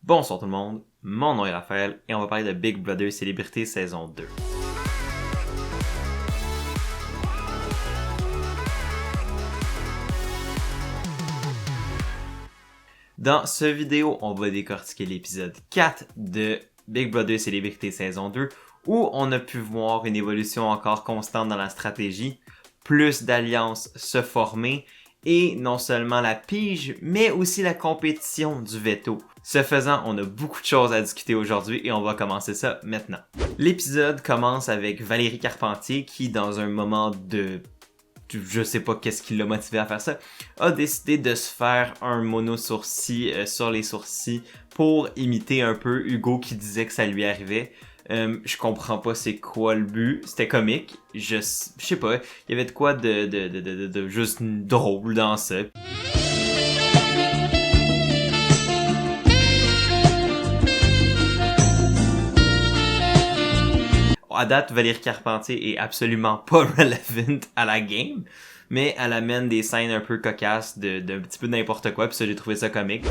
Bonsoir tout le monde, mon nom est Raphaël et on va parler de Big Brother Célébrité saison 2. Dans ce vidéo, on va décortiquer l'épisode 4 de Big Brother Célébrité saison 2 où on a pu voir une évolution encore constante dans la stratégie, plus d'alliances se former et non seulement la pige, mais aussi la compétition du veto. Ce faisant, on a beaucoup de choses à discuter aujourd'hui et on va commencer ça maintenant. L'épisode commence avec Valérie Carpentier qui, dans un moment de... je sais pas qu'est-ce qui l'a motivé à faire ça, a décidé de se faire un mono-sourcil sur les sourcils pour imiter un peu Hugo qui disait que ça lui arrivait. Je comprends pas c'est quoi le but, c'était comique, je sais pas, il y avait de quoi de juste drôle dans ça. À date, Valérie Carpentier est absolument pas relevant à la game, mais elle amène des scènes un peu cocasses d'un petit peu n'importe quoi, puis ça j'ai trouvé ça comique.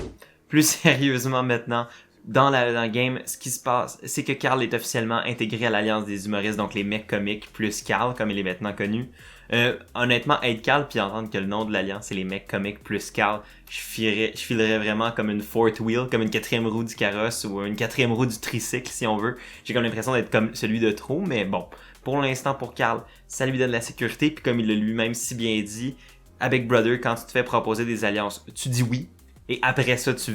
Plus sérieusement maintenant, dans la game, ce qui se passe, c'est que Carl est officiellement intégré à l'Alliance des humoristes, donc les mecs comiques plus Carl, comme il est maintenant connu. Honnêtement, être Carl puis entendre que le nom de l'Alliance c'est les mecs comiques plus Carl, je filerais vraiment comme une fourth wheel, comme une quatrième roue du carrosse ou une quatrième roue du tricycle si on veut. J'ai comme l'impression d'être comme celui de trop, mais bon, pour l'instant pour Carl, ça lui donne la sécurité, puis comme il l'a lui-même si bien dit, avec Brother, quand tu te fais proposer des alliances, tu dis oui. Et après ça, tu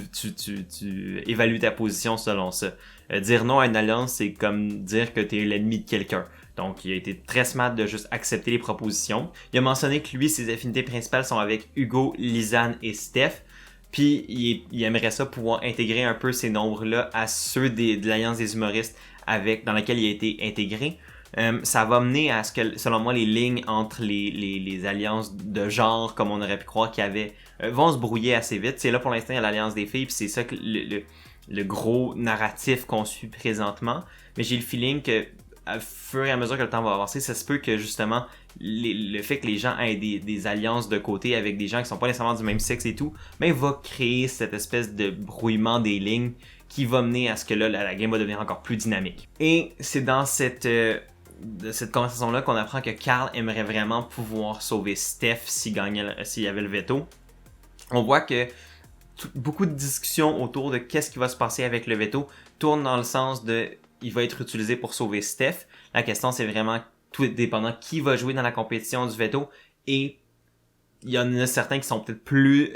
évalues ta position selon ça. Dire non à une alliance, c'est comme dire que t'es l'ennemi de quelqu'un. Donc, il a été très smart de juste accepter les propositions. Il a mentionné que lui, ses affinités principales sont avec Hugo, Lisanne et Steph. Puis, il aimerait ça pouvoir intégrer un peu ces nombres-là à ceux de l'Alliance des humoristes dans laquelle il a été intégré. Ça va mener à ce que, selon moi, les lignes entre les alliances de genre, comme on aurait pu croire qu'il y avait, vont se brouiller assez vite. C'est là pour l'instant, il y a l'alliance des filles, puis c'est ça que le gros narratif qu'on suit présentement. Mais j'ai le feeling que, à fur et à mesure que le temps va avancer, ça se peut que justement, le fait que les gens aient des alliances de côté avec des gens qui sont pas nécessairement du même sexe et tout, mais va créer cette espèce de brouillement des lignes qui va mener à ce que là, la game va devenir encore plus dynamique. Et c'est dans de cette conversation-là qu'on apprend que Carl aimerait vraiment pouvoir sauver Steph s'il y avait le veto. On voit que beaucoup de discussions autour de qu'est-ce qui va se passer avec le veto tournent dans le sens de il va être utilisé pour sauver Steph. La question c'est vraiment tout dépendant qui va jouer dans la compétition du veto et il y en a certains qui sont peut-être plus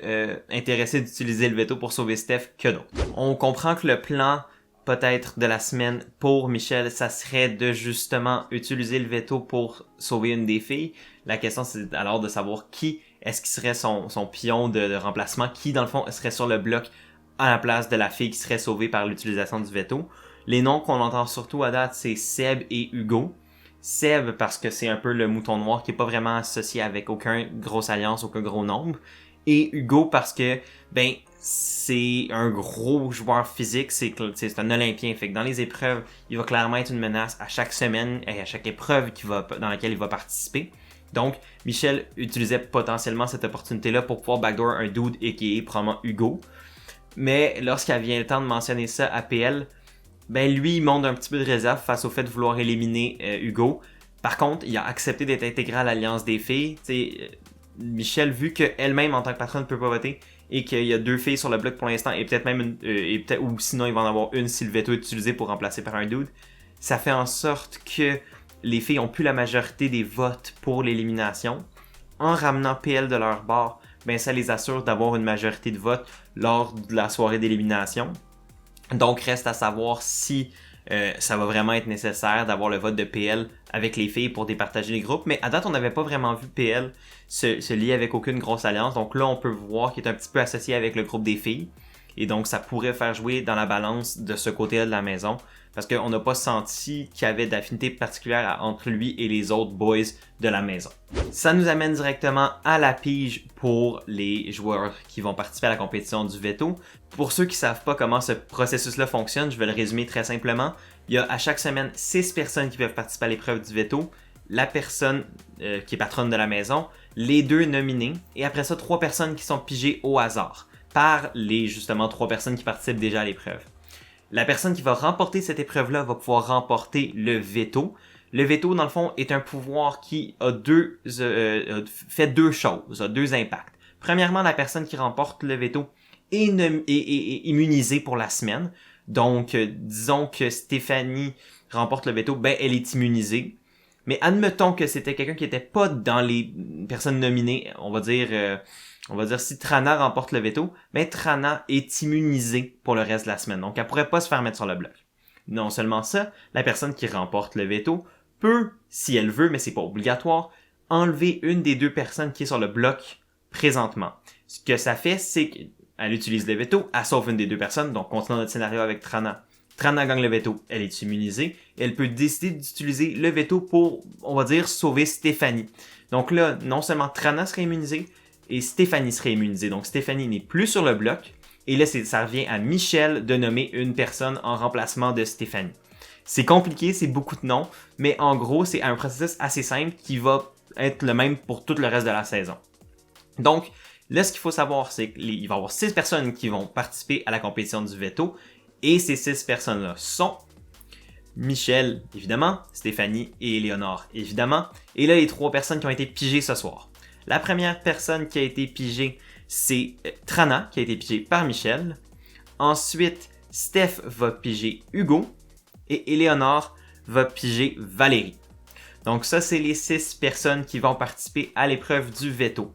intéressés d'utiliser le veto pour sauver Steph que d'autres. On comprend que le plan peut-être de la semaine pour Michel, ça serait de justement utiliser le veto pour sauver une des filles. La question c'est alors de savoir qui est-ce qui serait son pion de remplacement, qui dans le fond serait sur le bloc à la place de la fille qui serait sauvée par l'utilisation du veto. Les noms qu'on entend surtout à date, c'est Seb et Hugo. Seb parce que c'est un peu le mouton noir qui est pas vraiment associé avec aucun grosse alliance, aucun gros nombre. Et Hugo parce que, c'est un gros joueur physique, c'est un Olympien. Fait que dans les épreuves, il va clairement être une menace à chaque semaine et à chaque épreuve dans laquelle il va participer. Donc, Michel utilisait potentiellement cette opportunité-là pour pouvoir backdoor un dude et qui est probablement Hugo. Mais lorsqu'il vient le temps de mentionner ça à PL, lui, il montre un petit peu de réserve face au fait de vouloir éliminer Hugo. Par contre, il a accepté d'être intégré à l'Alliance des filles. Michel, vu qu'elle-même, en tant que patronne, ne peut pas voter, et qu'il y a 2 filles sur le bloc pour l'instant, et peut-être même ou sinon il va en avoir une si le veto est utilisé pour remplacer par un dude, ça fait en sorte que les filles ont plus la majorité des votes pour l'élimination. En ramenant PL de leur bord, ça les assure d'avoir une majorité de votes lors de la soirée d'élimination. Donc reste à savoir si ça va vraiment être nécessaire d'avoir le vote de PL avec les filles pour départager les groupes. Mais à date, on n'avait pas vraiment vu PL se lier avec aucune grosse alliance. Donc là, on peut voir qu'il est un petit peu associé avec le groupe des filles. Et donc, ça pourrait faire jouer dans la balance de ce côté-là de la maison. Parce qu'on n'a pas senti qu'il y avait d'affinité particulière entre lui et les autres boys de la maison. Ça nous amène directement à la pige pour les joueurs qui vont participer à la compétition du veto. Pour ceux qui savent pas comment ce processus-là fonctionne, je vais le résumer très simplement. Il y a à chaque semaine 6 personnes qui peuvent participer à l'épreuve du veto. La personne qui est patronne de la maison, les 2 nominés, et après ça, 3 personnes qui sont pigées au hasard par les justement 3 personnes qui participent déjà à l'épreuve. La personne qui va remporter cette épreuve-là va pouvoir remporter le veto. Le veto, dans le fond, est un pouvoir qui a fait deux choses, a deux impacts. Premièrement, la personne qui remporte le veto est immunisée pour la semaine. Donc, disons que Stéphanie remporte le veto, ben elle est immunisée. Mais admettons que c'était quelqu'un qui était pas dans les personnes nominées, on va dire si Trana remporte le veto, ben Trana est immunisée pour le reste de la semaine. Donc, elle pourrait pas se faire mettre sur le bloc. Non seulement ça, la personne qui remporte le veto peut, si elle veut, mais c'est pas obligatoire, enlever une des deux personnes qui est sur le bloc présentement. Ce que ça fait, c'est qu'elle utilise le veto, elle sauve une des deux personnes, donc continuons notre scénario avec Trana. Trana gagne le veto, elle est immunisée, et elle peut décider d'utiliser le veto pour, on va dire, sauver Stéphanie. Donc là, non seulement Trana serait immunisée, et Stéphanie serait immunisée. Donc Stéphanie n'est plus sur le bloc, et là, ça revient à Michel de nommer une personne en remplacement de Stéphanie. C'est compliqué, c'est beaucoup de noms, mais en gros, c'est un processus assez simple qui va être le même pour tout le reste de la saison. Donc, là, ce qu'il faut savoir, c'est qu'il va y avoir 6 personnes qui vont participer à la compétition du veto, et ces 6 personnes-là sont Michel, évidemment, Stéphanie et Éléonore, évidemment, et là, les 3 personnes qui ont été pigées ce soir. La première personne qui a été pigée, c'est Trana, qui a été pigée par Michel. Ensuite, Steph va piger Hugo. Et Éléonore va piger Valérie. Donc ça, c'est les 6 personnes qui vont participer à l'épreuve du veto.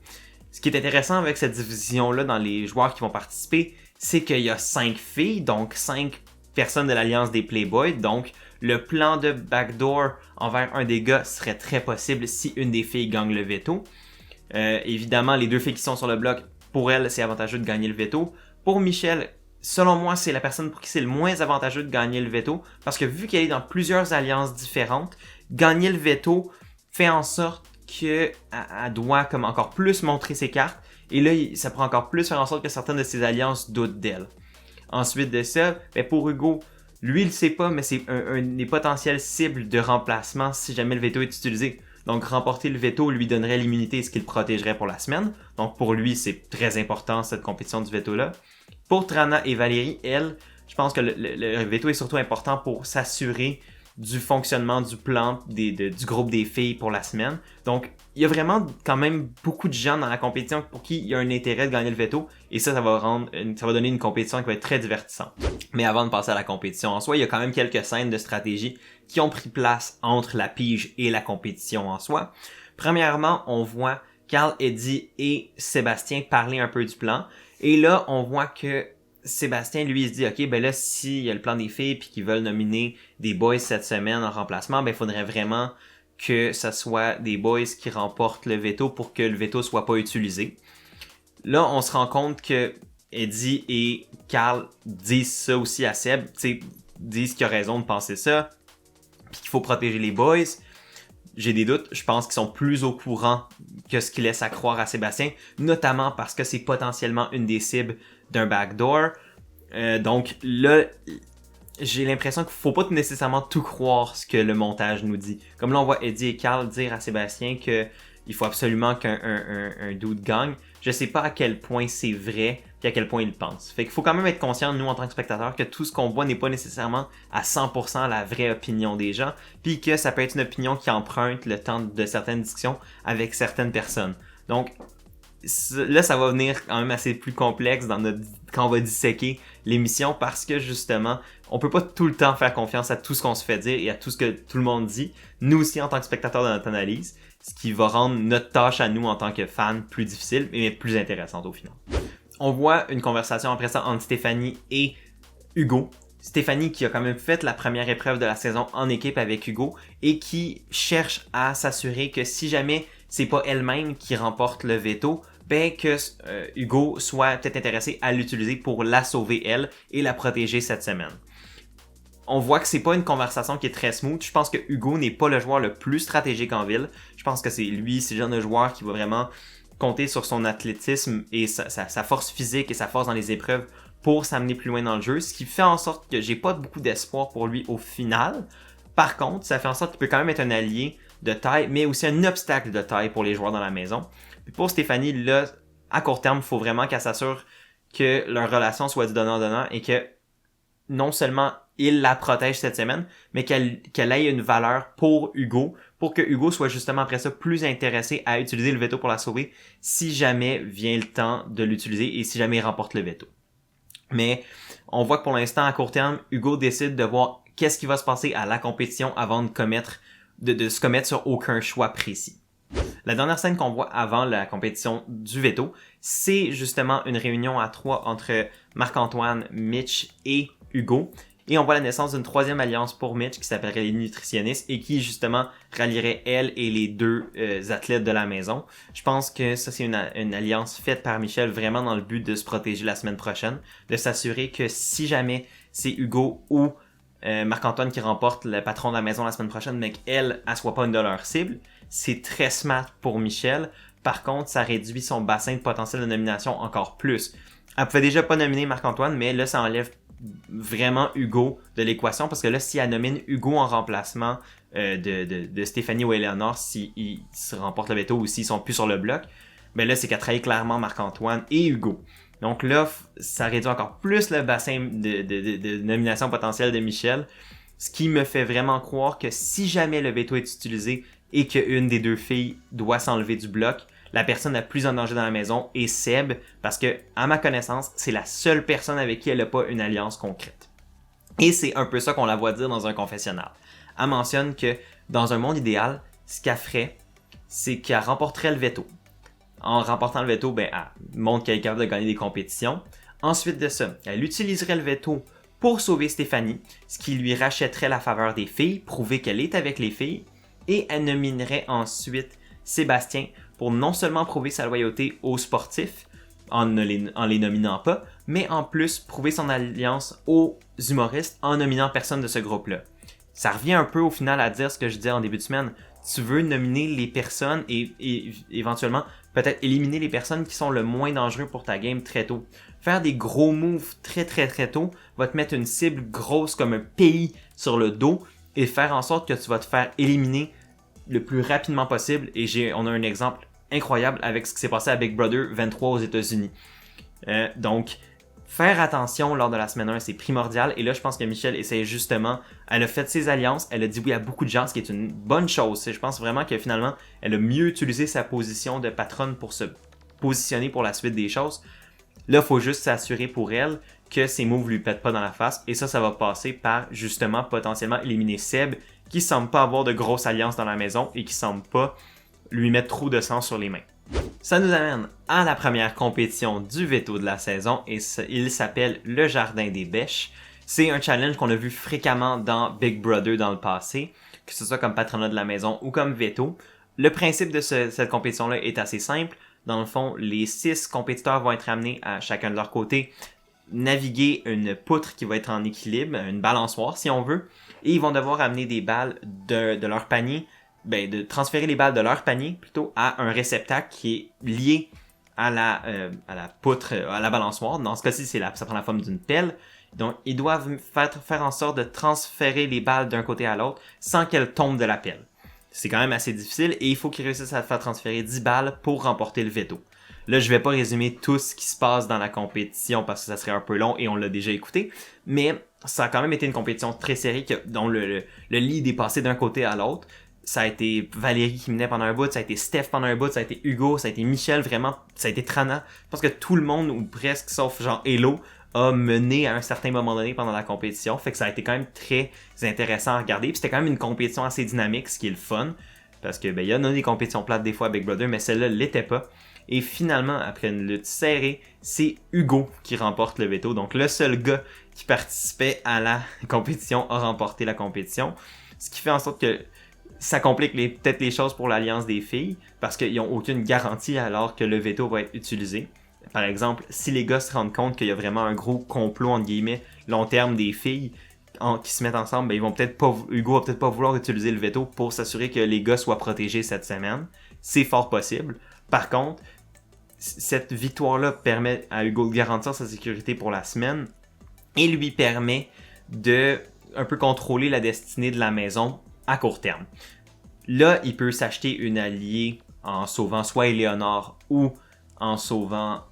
Ce qui est intéressant avec cette division-là dans les joueurs qui vont participer, c'est qu'il y a 5 filles, donc 5 personnes de l'Alliance des Playboys. Donc le plan de backdoor envers un des gars serait très possible si une des filles gagne le veto. Évidemment, les 2 filles qui sont sur le bloc, pour elles, c'est avantageux de gagner le veto. Pour Michel, selon moi, c'est la personne pour qui c'est le moins avantageux de gagner le veto, parce que vu qu'elle est dans plusieurs alliances différentes, gagner le veto fait en sorte qu'elle doit comme encore plus montrer ses cartes, et là, ça pourrait encore plus faire en sorte que certaines de ses alliances doutent d'elle. Ensuite de ça, pour Hugo, lui, il le sait pas, mais c'est un des potentielles cibles de remplacement si jamais le veto est utilisé. Donc, remporter le veto lui donnerait l'immunité, ce qui le protégerait pour la semaine. Donc, pour lui, c'est très important, cette compétition du veto-là. Pour Trana et Valérie, elle, je pense que le veto est surtout important pour s'assurer du fonctionnement du plan du groupe des filles pour la semaine. Donc, il y a vraiment quand même beaucoup de gens dans la compétition pour qui il y a un intérêt de gagner le veto. Et ça va donner une compétition qui va être très divertissante. Mais avant de passer à la compétition en soi, il y a quand même quelques scènes de stratégie qui ont pris place entre la pige et la compétition en soi. Premièrement, on voit Carl, Eddie et Sébastien parler un peu du plan. Et là, on voit que Sébastien, lui, il se dit, OK, ben là, s'il y a le plan des filles puis qu'ils veulent nominer des boys cette semaine en remplacement, ben il faudrait vraiment que ça soit des boys qui remportent le veto pour que le veto soit pas utilisé. Là, on se rend compte que Eddie et Carl disent ça aussi à Seb, disent qu'il a raison de penser ça, puis qu'il faut protéger les boys. J'ai des doutes, je pense qu'ils sont plus au courant que ce qu'ils laissent à croire à Sébastien, notamment parce que c'est potentiellement une des cibles d'un backdoor. Donc là, j'ai l'impression qu'il faut pas nécessairement tout croire ce que le montage nous dit. Comme là, on voit Eddie et Carl dire à Sébastien que il faut absolument qu'un dude gagne. Je sais pas à quel point c'est vrai et à quel point il pense. Fait qu'il faut quand même être conscient, nous, en tant que spectateurs, que tout ce qu'on voit n'est pas nécessairement à 100% la vraie opinion des gens, puis que ça peut être une opinion qui emprunte le temps de certaines discussions avec certaines personnes. Donc, là, ça va venir quand même assez plus complexe quand on va disséquer l'émission, parce que justement, on peut pas tout le temps faire confiance à tout ce qu'on se fait dire et à tout ce que tout le monde dit, nous aussi en tant que spectateurs de notre analyse, ce qui va rendre notre tâche à nous en tant que fans plus difficile, mais plus intéressante au final. On voit une conversation après ça entre Stéphanie et Hugo. Stéphanie qui a quand même fait la première épreuve de la saison en équipe avec Hugo et qui cherche à s'assurer que si jamais c'est pas elle-même qui remporte le veto, ben que Hugo soit peut-être intéressé à l'utiliser pour la sauver elle et la protéger cette semaine. On voit que c'est pas une conversation qui est très smooth. Je pense que Hugo n'est pas le joueur le plus stratégique en ville. Je pense que c'est le genre de joueur qui va vraiment compter sur son athlétisme et sa force physique et sa force dans les épreuves pour s'amener plus loin dans le jeu, ce qui fait en sorte que j'ai pas beaucoup d'espoir pour lui au final. Par contre, ça fait en sorte qu'il peut quand même être un allié de taille, mais aussi un obstacle de taille pour les joueurs dans la maison. Puis pour Stéphanie, là, à court terme, il faut vraiment qu'elle s'assure que leur relation soit du donnant-donnant et que non seulement il la protège cette semaine, mais qu'elle ait une valeur pour Hugo, pour que Hugo soit justement après ça plus intéressé à utiliser le veto pour la sauver si jamais vient le temps de l'utiliser et si jamais il remporte le veto. Mais on voit que pour l'instant, à court terme, Hugo décide de voir qu'est-ce qui va se passer à la compétition avant de se commettre sur aucun choix précis. La dernière scène qu'on voit avant la compétition du veto, c'est justement une réunion à 3 entre Marc-Antoine, Mitch et Hugo. Et on voit la naissance d'une troisième alliance pour Mitch qui s'appellerait les nutritionnistes et qui justement rallierait elle et les deux athlètes de la maison. Je pense que ça c'est une alliance faite par Michel vraiment dans le but de se protéger la semaine prochaine, de s'assurer que si jamais c'est Hugo ou Marc-Antoine qui remporte le patron de la maison la semaine prochaine, mais qu'elle soit pas une de leurs cibles, c'est très smart pour Michel. Par contre, ça réduit son bassin de potentiel de nomination encore plus. Elle pouvait déjà pas nominer Marc-Antoine, mais là ça enlève vraiment Hugo de l'équation parce que là si elle nomine Hugo en remplacement de Stéphanie ou Eleanor s'ils se remportent le veto ou s'ils sont plus sur le bloc, ben là c'est qu'elle trahit clairement Marc-Antoine et Hugo. Donc là ça réduit encore plus le bassin de nomination potentielle de Michel, ce qui me fait vraiment croire que si jamais le veto est utilisé et qu'une des deux filles doit s'enlever du bloc, la personne la plus en danger dans la maison est Seb, parce que, à ma connaissance, c'est la seule personne avec qui elle n'a pas une alliance concrète. Et c'est un peu ça qu'on la voit dire dans un confessionnal. Elle mentionne que, dans un monde idéal, ce qu'elle ferait, c'est qu'elle remporterait le veto. En remportant le veto, ben, elle montre qu'elle est capable de gagner des compétitions. Ensuite de ça, elle utiliserait le veto pour sauver Stéphanie, ce qui lui rachèterait la faveur des filles, prouver qu'elle est avec les filles, et elle nominerait ensuite Sébastien pour non seulement prouver sa loyauté aux sportifs en les nominant pas, mais en plus prouver son alliance aux humoristes en nominant personne de ce groupe-là. Ça revient un peu au final à dire ce que je disais en début de semaine. Tu veux nominer les personnes et éventuellement peut-être éliminer les personnes qui sont le moins dangereux pour ta game très tôt. Faire des gros moves très tôt va te mettre une cible grosse comme un pays sur le dos et faire en sorte que tu vas te faire éliminer le plus rapidement possible. Et on a un exemple incroyable avec ce qui s'est passé à Big Brother 23 aux États-Unis. Donc, faire attention lors de la semaine 1, c'est primordial. Et là, je pense que Michel essaie justement, elle a fait ses alliances, elle a dit oui à beaucoup de gens, ce qui est une bonne chose. Je pense vraiment que finalement, elle a mieux utilisé sa position de patronne pour se positionner pour la suite des choses. Là, il faut juste s'assurer pour elle que ses moves lui pètent pas dans la face. Et ça va passer par justement potentiellement éliminer Seb, qui semble pas avoir de grosses alliances dans la maison et qui semble pas lui mettre trop de sang sur les mains. Ça nous amène à la première compétition du veto de la saison et il s'appelle le Jardin des Bêches. C'est un challenge qu'on a vu fréquemment dans Big Brother dans le passé, que ce soit comme patronat de la maison ou comme veto. Le principe de cette compétition-là est assez simple. Dans le fond, les 6 compétiteurs vont être amenés à chacun de leur côté naviguer une poutre qui va être en équilibre, une balançoire si on veut, et ils vont devoir amener des balles de leur panier, de transférer les balles de leur panier plutôt à un réceptacle qui est lié à la poutre, à la balançoire. Dans ce cas-ci, ça prend la forme d'une pelle. Donc, ils doivent faire en sorte de transférer les balles d'un côté à l'autre sans qu'elles tombent de la pelle. C'est quand même assez difficile et il faut qu'ils réussissent à faire transférer 10 balles pour remporter le veto. Là, je vais pas résumer tout ce qui se passe dans la compétition parce que ça serait un peu long et on l'a déjà écouté, mais ça a quand même été une compétition très serrée dont le lead est passé d'un côté à l'autre. Ça a été Valérie qui menait pendant un bout, ça a été Steph pendant un bout, ça a été Hugo, ça a été Michel, vraiment, ça a été Trana. Je pense que tout le monde, ou presque, sauf genre Hello, a mené à un certain moment donné pendant la compétition. Fait que ça a été quand même très intéressant à regarder. Puis c'était quand même une compétition assez dynamique, ce qui est le fun. Parce que, il y en a des compétitions plates des fois à Big Brother, mais celle-là l'était pas. Et finalement, après une lutte serrée, c'est Hugo qui remporte le veto. Donc le seul gars qui participait à la compétition a remporté la compétition. Ce qui fait en sorte que ça complique peut-être les choses pour l'Alliance des filles, parce qu'ils n'ont aucune garantie alors que le veto va être utilisé. Par exemple, si les gars se rendent compte qu'il y a vraiment un gros complot, entre guillemets, long terme des filles qui se mettent ensemble, ils vont Hugo va peut-être pas vouloir utiliser le veto pour s'assurer que les gars soient protégés cette semaine. C'est fort possible. Par contre, cette victoire-là permet à Hugo de garantir sa sécurité pour la semaine et lui permet de un peu contrôler la destinée de la maison à court terme. Là, il peut s'acheter une alliée en sauvant soit Eleanor ou en sauvant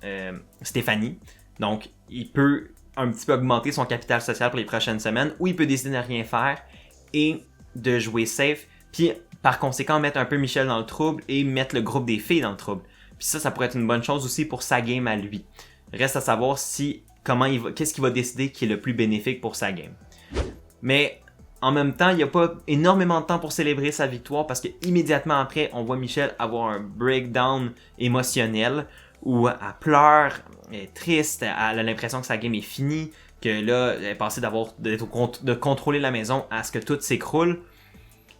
Stéphanie. Donc, il peut un petit peu augmenter son capital social pour les prochaines semaines, ou il peut décider de ne rien faire et de jouer safe, puis par conséquent mettre un peu Michel dans le trouble et mettre le groupe des filles dans le trouble. Puis ça pourrait être une bonne chose aussi pour sa game à lui. Reste à savoir qu'est-ce qu'il va décider qui est le plus bénéfique pour sa game. Mais en même temps, il n'y a pas énormément de temps pour célébrer sa victoire parce que immédiatement après, on voit Michel avoir un breakdown émotionnel où elle pleure, elle est triste, elle a l'impression que sa game est finie, que là, elle est passée de contrôler la maison à ce que tout s'écroule.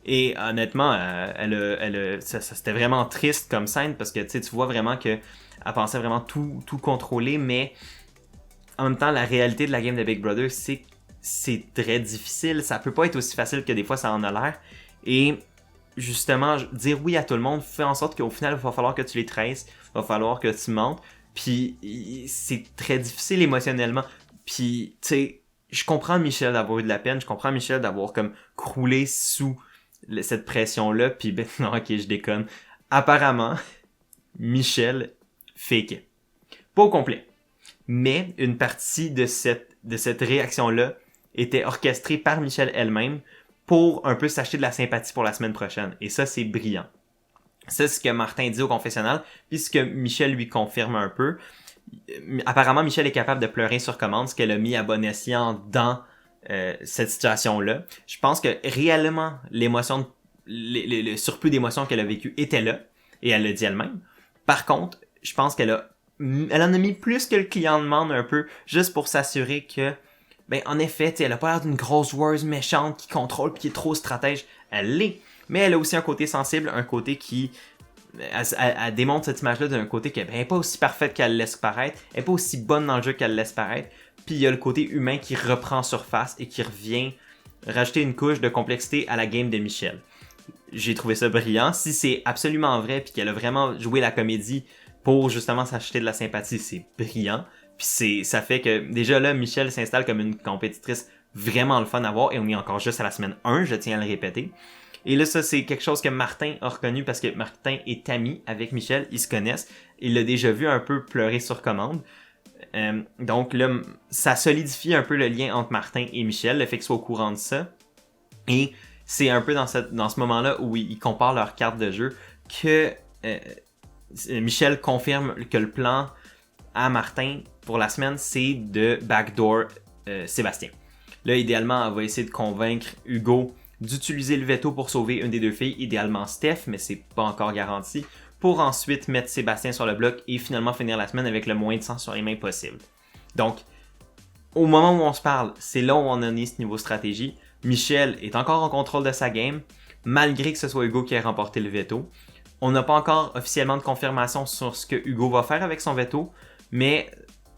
Et honnêtement, c'était vraiment triste comme scène parce que tu vois vraiment qu'elle pensait vraiment tout contrôler, mais en même temps, la réalité de la game de Big Brother, c'est très difficile. Ça peut pas être aussi facile que des fois ça en a l'air. Et justement, dire oui à tout le monde fait en sorte qu'au final, il va falloir que tu les trahisses, il va falloir que tu mentes. Puis c'est très difficile émotionnellement. Puis tu sais, je comprends Michel d'avoir eu de la peine, je comprends Michel d'avoir comme croulé sous cette pression-là. Puis ben non, ok, je déconne. Apparemment, Michel fake. Pas au complet. Mais une partie de cette réaction-là était orchestrée par Michel elle-même pour un peu s'acheter de la sympathie pour la semaine prochaine. Et ça, c'est brillant. C'est ce que Martin dit au confessionnal, puis ce que Michel lui confirme un peu. Apparemment, Michel est capable de pleurer sur commande, ce qu'elle a mis à bon escient dans cette situation-là. Je pense que réellement, le surplus d'émotions qu'elle a vécu était là, et elle le dit elle-même. Par contre, je pense qu'elle en a mis plus que le client demande un peu, juste pour s'assurer que, ben, en effet, elle a pas l'air d'une grosse joueuse méchante qui contrôle pis qui est trop stratège. Elle l'est. Mais elle a aussi un côté sensible, un côté qui, elle démontre cette image-là d'un côté qu'elle est pas aussi parfaite qu'elle laisse paraître, elle est pas aussi bonne dans le jeu qu'elle laisse paraître, puis il y a le côté humain qui reprend surface et qui revient rajouter une couche de complexité à la game de Michel. J'ai trouvé ça brillant. Si c'est absolument vrai puis qu'elle a vraiment joué la comédie pour justement s'acheter de la sympathie, c'est brillant. Puis ça fait que déjà là, Michel s'installe comme une compétitrice vraiment le fun à voir et on est encore juste à la semaine 1, je tiens à le répéter. Et là, ça, c'est quelque chose que Martin a reconnu parce que Martin est ami avec Michel, ils se connaissent. Il l'a déjà vu un peu pleurer sur commande. Donc là, ça solidifie un peu le lien entre Martin et Michel, le fait qu'ils soient au courant de ça. Et c'est un peu dans ce moment-là où ils comparent leurs cartes de jeu que Michel confirme que le plan à Martin pour la semaine, c'est de backdoor Sébastien. Là, idéalement, elle va essayer de convaincre Hugo d'utiliser le veto pour sauver une des deux filles, idéalement Steph, mais c'est pas encore garanti, pour ensuite mettre Sébastien sur le bloc et finalement finir la semaine avec le moins de sang sur les mains possible. Donc, au moment où on se parle, c'est là où on en est ce niveau stratégie. Michel est encore en contrôle de sa game, malgré que ce soit Hugo qui ait remporté le veto. On n'a pas encore officiellement de confirmation sur ce que Hugo va faire avec son veto, mais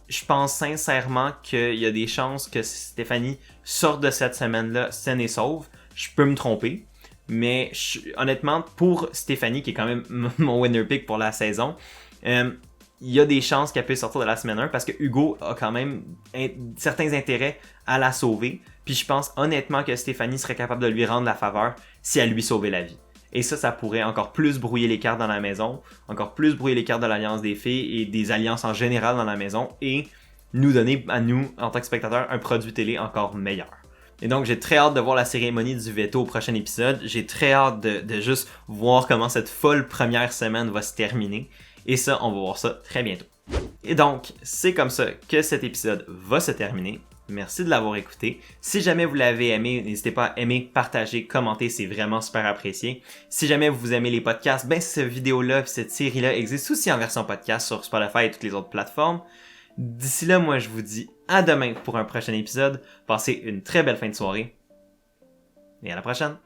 je pense sincèrement qu'il y a des chances que Stéphanie sorte de cette semaine-là saine et sauve. Je peux me tromper, mais honnêtement, pour Stéphanie, qui est quand même mon winner pick pour la saison, il y a des chances qu'elle puisse sortir de la semaine 1 parce que Hugo a quand même certains intérêts à la sauver. Puis je pense honnêtement que Stéphanie serait capable de lui rendre la faveur si elle lui sauvait la vie. Et ça pourrait encore plus brouiller les cartes dans la maison, encore plus brouiller les cartes de l'Alliance des filles et des alliances en général dans la maison et nous donner à nous, en tant que spectateurs, un produit télé encore meilleur. Et donc, j'ai très hâte de voir la cérémonie du veto au prochain épisode. J'ai très hâte de juste voir comment cette folle première semaine va se terminer. Et ça, on va voir ça très bientôt. Et donc, c'est comme ça que cet épisode va se terminer. Merci de l'avoir écouté. Si jamais vous l'avez aimé, n'hésitez pas à aimer, partager, commenter, c'est vraiment super apprécié. Si jamais vous aimez les podcasts, ben cette vidéo-là, cette série-là existe aussi en version podcast sur Spotify et toutes les autres plateformes. D'ici là, moi je vous dis à demain pour un prochain épisode. Passez une très belle fin de soirée et à la prochaine.